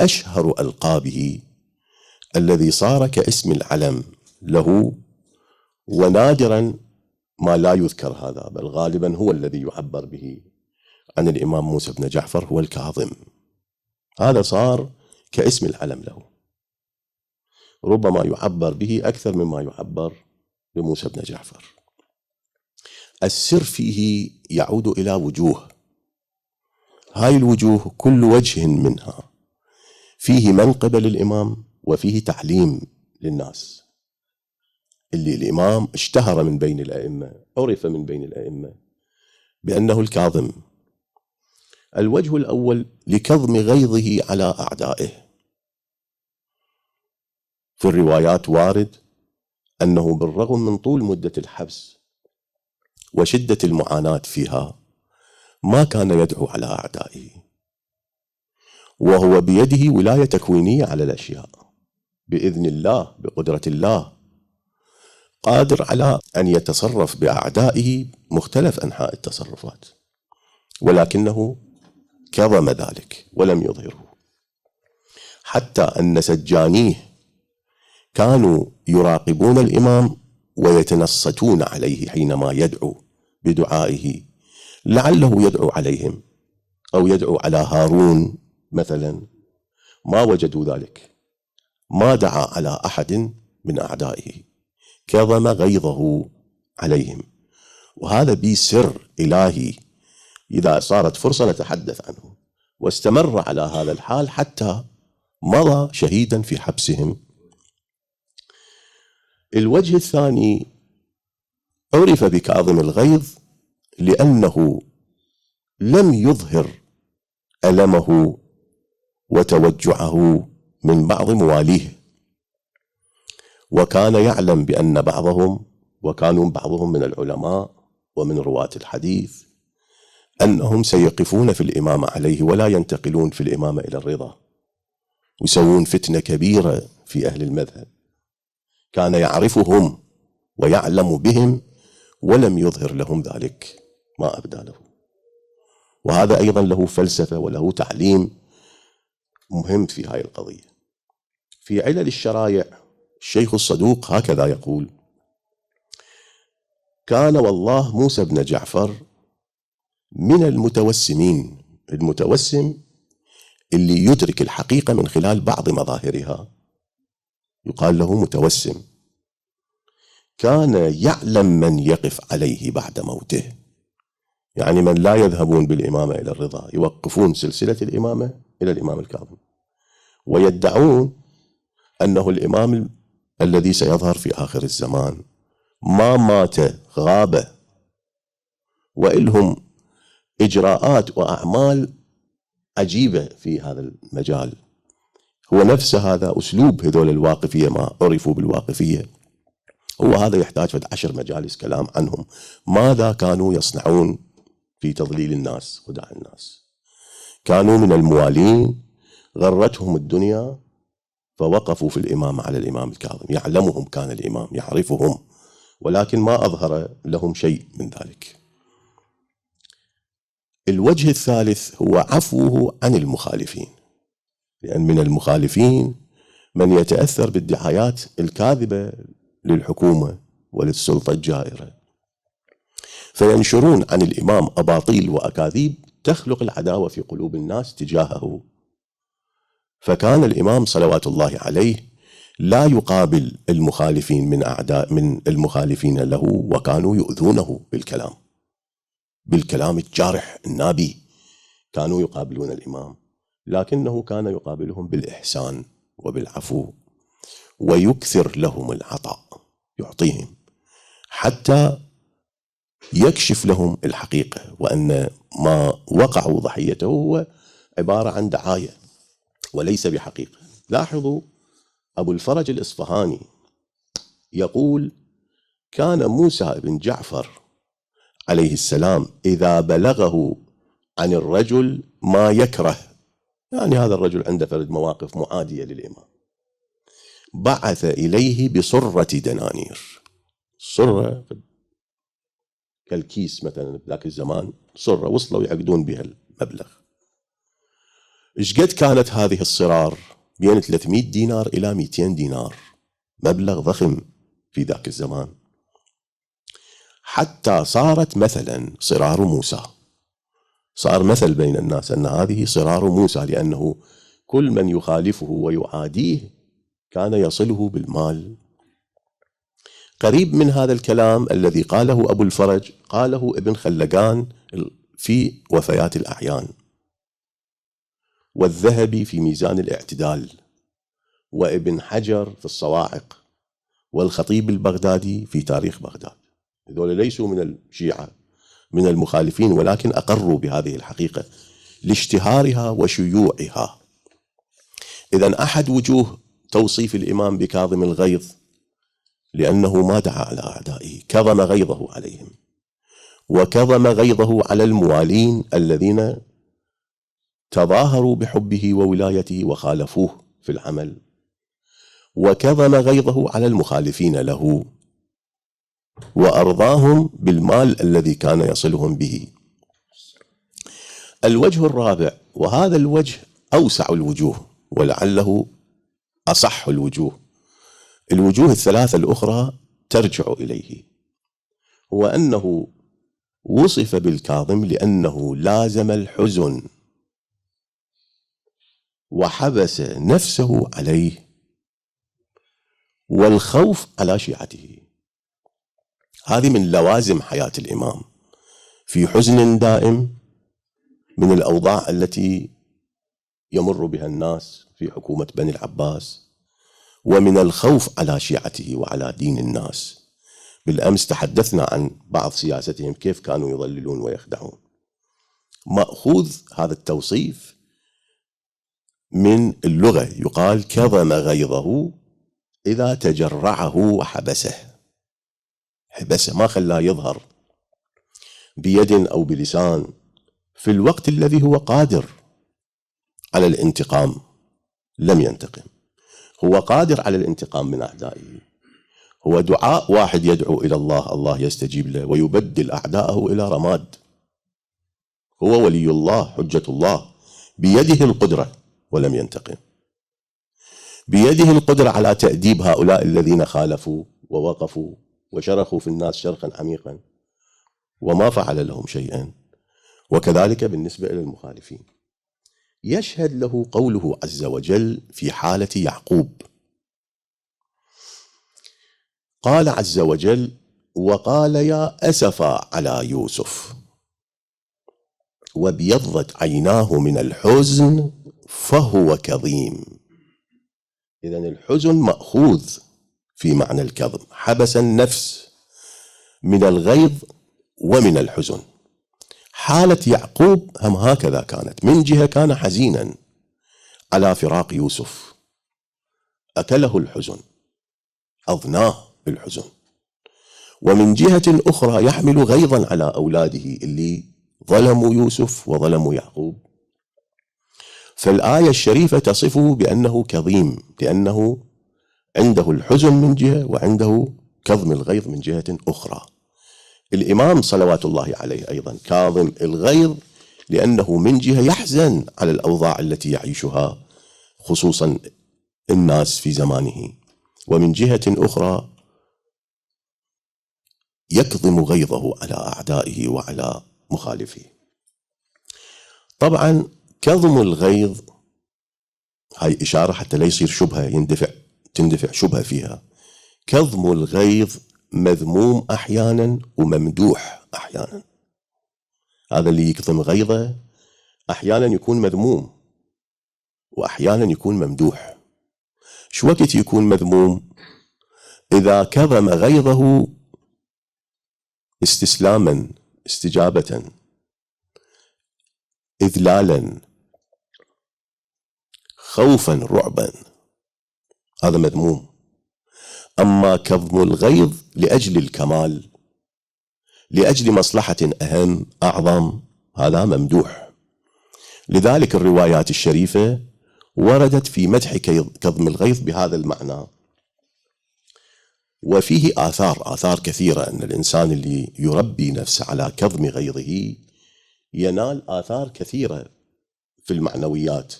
أشهر ألقابه الذي صار كاسم العلم له، ونادرا ما لا يذكر هذا، بل غالبا هو الذي يعبر به عن الإمام موسى بن جعفر، هو الكاظم. هذا صار كاسم العلم له، ربما يعبر به أكثر مما يعبر بموسى بن جعفر. السر فيه يعود إلى وجوه، هاي الوجوه كل وجه منها فيه منقبة للإمام وفيه تعليم للناس. اللي الإمام اشتهر من بين الأئمة، عرف من بين الأئمة بأنه الكاظم. الوجه الأول لكظم غيظه على أعدائه. في الروايات وارد أنه بالرغم من طول مدة الحبس وشدة المعاناة فيها ما كان يدعو على أعدائه، وهو بيده ولاية تكوينية على الأشياء، بإذن الله بقدرة الله قادر على أن يتصرف بأعدائه مختلف أنحاء التصرفات، ولكنه كظم ذلك ولم يظهره. حتى أن سجانيه كانوا يراقبون الإمام ويتنصتون عليه حينما يدعو بدعائه، لعله يدعو عليهم أو يدعو على هارون مثلا. ما وجدوا ذلك، ما دعا على أحد من أعدائه، كظم غيظه عليهم. وهذا بي سر إلهي، إذا صارت فرصة نتحدث عنه. واستمر على هذا الحال حتى مضى شهيدا في حبسهم. الوجه الثاني عرف بكاظم الغيظ لأنه لم يظهر ألمه وتوجعه من بعض مواليه، وكان يعلم بأن بعضهم، وكانوا بعضهم من العلماء ومن رواة الحديث، أنهم سيقفون في الإمامة عليه ولا ينتقلون في الإمامة إلى الرضا، ويسوون فتنة كبيرة في أهل المذهب. كان يعرفهم ويعلم بهم ولم يظهر لهم ذلك، ما أبدى له. وهذا أيضا له فلسفة وله تعليم مهم في هاي القضية. في علل الشرائع الشيخ الصدوق هكذا يقول: كان والله موسى بن جعفر من المتوسمين. المتوسم اللي يدرك الحقيقة من خلال بعض مظاهرها يقال له متوسم. كان يعلم من يقف عليه بعد موته، يعني من لا يذهبون بالإمامة إلى الرضا، يوقفون سلسلة الإمامة إلى الإمام الكاظم، ويدعون أنه الإمام الذي سيظهر في آخر الزمان، ما مات، غاب. وإلهم إجراءات وأعمال عجيبة في هذا المجال. هو نفس هذا أسلوب هذول الواقفية، ما عرفوا بالواقفية، هو هذا يحتاج 10 مجالس كلام عنهم. ماذا كانوا يصنعون في تضليل الناس، خداع الناس؟ كانوا من الموالين، غرتهم الدنيا فوقفوا في الإمام على الإمام الكاظم. يعلمهم، كان الإمام يعرفهم، ولكن ما أظهر لهم شيء من ذلك. الوجه الثالث هو عفوه عن المخالفين، لأن من المخالفين من يتأثر بالدعايات الكاذبة للحكومة وللسلطة الجائرة، فينشرون عن الإمام أباطيل وأكاذيب تخلق العداوة في قلوب الناس تجاهه. فكان الإمام صلوات الله عليه لا يقابل المخالفين من المخالفين له، وكانوا يؤذونه بالكلام الجارح النابي. كانوا يقابلون الإمام، لكنه كان يقابلهم بالإحسان وبالعفو، ويكثر لهم العطاء، يعطيهم حتى يكشف لهم الحقيقة، وأن ما وقعوا ضحيته هو عبارة عن دعاية وليس بحقيقة. لاحظوا أبو الفرج الإصفهاني يقول: كان موسى بن جعفر عليه السلام إذا بلغه عن الرجل ما يكره، يعني هذا الرجل عنده فرد مواقف معادية للإمام، بعث إليه بصرة دنانير. صرة كالكيس مثلا، ذاك الزمان صرة وصلوا يعقدون بها المبلغ. إيش قد كانت هذه الصرار؟ بين 300 دينار إلى 200 دينار، مبلغ ضخم في ذاك الزمان. حتى صارت مثلا صرار موسى، صار مثل بين الناس أن هذه صرار موسى، لأنه كل من يخالفه ويعاديه كان يصله بالمال. قريب من هذا الكلام الذي قاله أبو الفرج قاله ابن خلقان في وفيات الأعيان، والذهبي في ميزان الاعتدال، وابن حجر في الصواعق، والخطيب البغدادي في تاريخ بغداد. هذول ليسوا من الشيعة، من المخالفين، ولكن أقروا بهذه الحقيقة لاشتهارها وشيوعها. إذن أحد وجوه توصيف الإمام بكاظم الغيظ لأنه ما دعا على أعدائه، كظم غيظه عليهم، وكظم غيظه على الموالين الذين تظاهروا بحبه وولايته وخالفوه في العمل، وكظم غيظه على المخالفين له وأرضاهم بالمال الذي كان يصلهم به. الوجه الرابع، وهذا الوجه أوسع الوجوه ولعله أصح الوجوه، الوجوه الثلاثة الأخرى ترجع إليه، هو أنه وصف بالكاظم لأنه لازم الحزن وحبس نفسه عليه والخوف على شيعته. هذه من لوازم حياة الإمام، في حزن دائم من الأوضاع التي يمر بها الناس في حكومة بني العباس، ومن الخوف على شيعته وعلى دين الناس. بالأمس تحدثنا عن بعض سياستهم كيف كانوا يضللون ويخدعون. مأخوذ هذا التوصيف من اللغة، يقال كظم غيظه إذا تجرعه وحبسه، حبسه ما خلاه يظهر بيد أو بلسان في الوقت الذي هو قادر على الانتقام. لم ينتقم، هو قادر على الانتقام من أعدائه. هو دعاء واحد يدعو إلى الله، الله يستجيب له ويبدل أعداءه إلى رماد. هو ولي الله، حجة الله، بيده القدرة ولم ينتقم، بيده القدرة على تأديب هؤلاء الذين خالفوا ووقفوا وشرخوا في الناس شرخا عميقا وما فعل لهم شيئا. وكذلك بالنسبة إلى المخالفين. يشهد له قوله عز وجل في حالة يعقوب، قال عز وجل: وقال يا أسفا على يوسف وابيضت عيناه من الحزن فهو كظيم. إذن الحزن مأخوذ في معنى الكظم، حبس النفس من الغيظ ومن الحزن. حالة يعقوب هم هكذا كانت، من جهة كان حزينا على فراق يوسف، أكله الحزن، أضناه بالحزن، ومن جهة أخرى يحمل غيظا على أولاده اللي ظلموا يوسف وظلموا يعقوب. فالآية الشريفة تصفه بأنه كظيم، لأنه عنده الحزن من جهة وعنده كظم الغيظ من جهة أخرى. الإمام صلوات الله عليه أيضا كاظم الغيظ، لأنه من جهة يحزن على الأوضاع التي يعيشها خصوصا الناس في زمانه، ومن جهة أخرى يكظم غيظه على أعدائه وعلى مخالفيه. طبعا كظم الغيظ هاي إشارة حتى لا يصير شبهة تندفع شبهة فيها. كظم الغيظ مذموم أحيانا وممدوح أحيانا. هذا اللي يكظم غيظه أحيانا يكون مذموم وأحيانا يكون ممدوح. شو وقت يكون مذموم؟ إذا كظم غيظه استسلاما، استجابة، إذلالا، خوفا، رعبا، هذا مذموم. أما كظم الغيظ لأجل الكمال، لأجل مصلحة أهم أعظم، هذا ممدوح. لذلك الروايات الشريفة وردت في مدح كظم الغيظ بهذا المعنى، وفيه آثار كثيرة أن الإنسان اللي يربي نفسه على كظم غيظه ينال آثار كثيرة في في المعنويات.